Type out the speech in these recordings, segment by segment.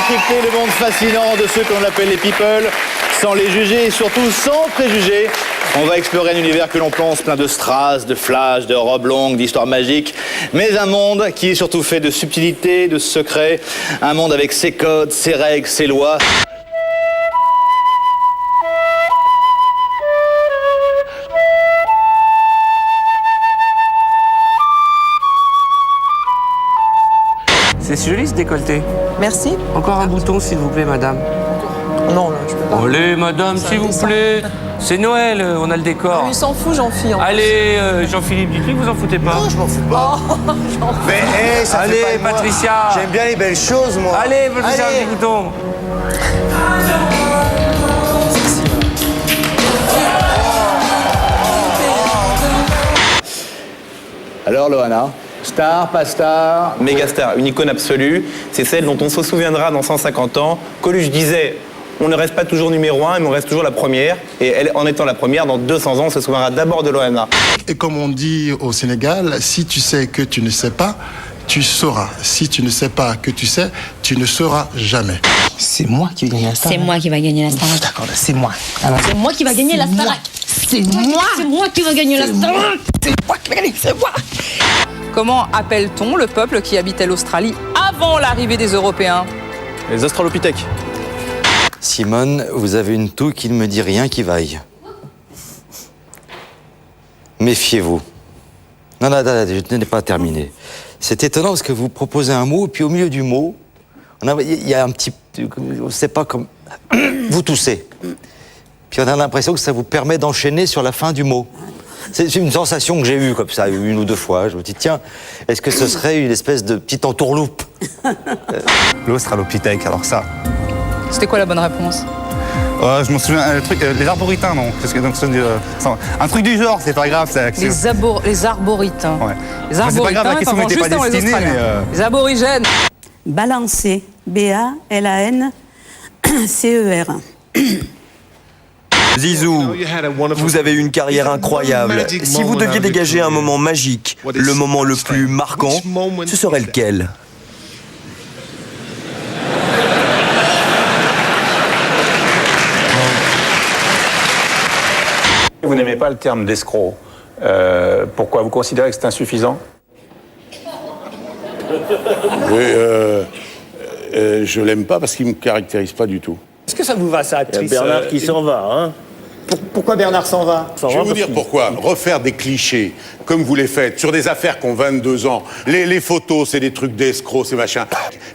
décrypter le monde fascinant de ceux qu'on appelle les people, sans les juger et surtout sans préjugés. On va explorer un univers que l'on pense plein de strass, de flash, de robes longues, d'histoires magiques, mais un monde qui est surtout fait de subtilité, de secrets, un monde avec ses codes, ses règles, ses lois. C'est joli ce décolleté. Merci. Encore un bouton, s'il vous plaît, madame. Non, là, je peux pas. Allez, madame, s'il vous plaît. C'est Noël, on a le décor. Ah, il s'en fout, Jean-Philippe. Allez, Jean-Philippe, dites-lui que vous en foutez pas. Non, je m'en fous pas. Mais hey, ça allez, fait pas Patricia. J'aime bien les belles choses, moi. Allez, Patricia, un petit bouton. Alors, Loana, star, pas star? Mégastar, une icône absolue, c'est celle dont on se souviendra dans 150 ans. Coluche disait, on ne reste pas toujours numéro 1, mais on reste toujours la première. Et elle, en étant la première, dans 200 ans, on se souviendra d'abord de Loana. Et comme on dit au Sénégal, si tu sais que tu ne sais pas, tu sauras. Si tu ne sais pas que tu sais, tu ne sauras jamais. C'est moi qui vais gagner la Starac. C'est moi qui va gagner la Starac. D'accord, c'est moi. Alors, C'est moi qui va gagner la Starac. c'est moi. C'est moi qui va gagner la Starac. C'est moi qui vais gagner, c'est moi. Comment appelle-t-on le peuple qui habitait l'Australie avant l'arrivée des Européens? Les australopithèques. Simone, vous avez une toux qui ne me dit rien qui vaille. Méfiez-vous. Non, je n'ai pas terminé. C'est étonnant parce que vous proposez un mot, et puis au milieu du mot, il y a un petit... On ne sait pas comme... Vous toussez. Puis on a l'impression que ça vous permet d'enchaîner sur la fin du mot. C'est une sensation que j'ai eue comme ça, une ou deux fois. Je me dis, tiens, est-ce que ce serait une espèce de petite entourloupe? L'australopithèque, alors ça. C'était quoi la bonne réponse? Je m'en souviens, les arboritains, non. Un truc du genre, c'est pas grave. Les arboritains. Ouais. Les arboritains, C'est pas grave, la question n'était pas destinée, mais... Les aborigènes. Balancer. B-A-L-A-N-C-E-R. Zizou, vous avez une carrière incroyable. Si vous deviez dégager un moment magique, le moment le plus marquant, ce serait lequel? Vous n'aimez pas le terme d'escroc. Pourquoi? Vous considérez que c'est insuffisant? Je l'aime pas parce qu'il me caractérise pas du tout. Est-ce que ça vous va, ça, actrice? Bernard qui s'en va, hein? Pourquoi Bernard s'en va? Je vais vous dire pourquoi. Refaire des clichés, comme vous les faites, sur des affaires qui ont 22 ans. Les photos, c'est des trucs d'escrocs, c'est machin.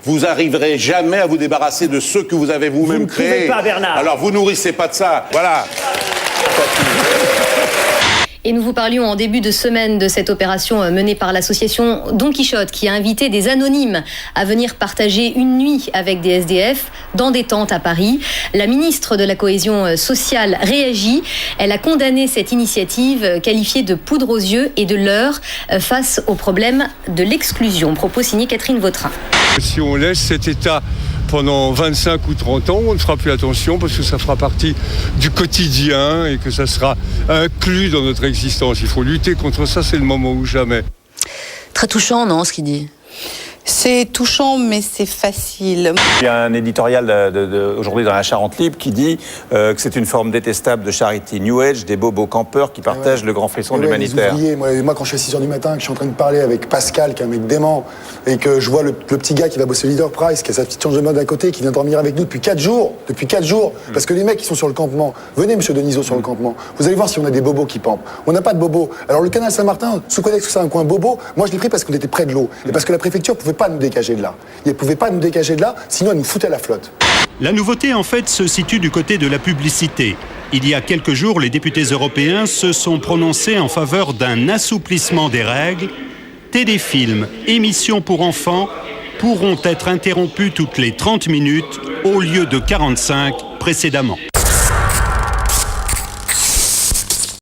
Vous arriverez jamais à vous débarrasser de ceux que vous avez vous-même créés. Vous ne pouvez pas, Bernard. Alors vous nourrissez pas de ça. Voilà. Et nous vous parlions en début de semaine de cette opération menée par l'association Don Quichotte qui a invité des anonymes à venir partager une nuit avec des SDF dans des tentes à Paris. La ministre de la Cohésion sociale réagit. Elle a condamné cette initiative qualifiée de poudre aux yeux et de leurre face au problème de l'exclusion. Propos signé Catherine Vautrin. Si on laisse cet état pendant 25 ou 30 ans, on ne fera plus attention parce que ça fera partie du quotidien et que ça sera inclus dans notre existence. Il faut lutter contre ça, c'est le moment ou jamais. Très touchant, non, ce qu'il dit? C'est touchant, mais c'est facile. Il y a un éditorial aujourd'hui dans la Charente Libre qui dit que c'est une forme détestable de charité New Age, des bobos campeurs qui partagent le grand frisson de l'humanitaire. Moi, quand je suis à 6h du matin, que je suis en train de parler avec Pascal, qui est un mec dément, et que je vois le petit gars qui va bosser Leader Price, qui a sa petite change de mode à côté, qui vient dormir avec nous depuis 4 jours. Parce que les mecs qui sont sur le campement, venez, monsieur Denisot, sur le campement. Vous allez voir si on a des bobos qui pampent. On n'a pas de bobos. Alors, le canal Saint-Martin, sous contexte que c'est un coin bobo, moi, je l'ai pris parce qu'on était près de l'eau. Et parce que la préfecture pouvait pas nous dégager de là. Ils ne pouvaient pas nous dégager de là, sinon elle nous foutait la flotte. La nouveauté, en fait, se situe du côté de la publicité. Il y a quelques jours, les députés européens se sont prononcés en faveur d'un assouplissement des règles. Téléfilms, émissions pour enfants pourront être interrompus toutes les 30 minutes au lieu de 45 précédemment.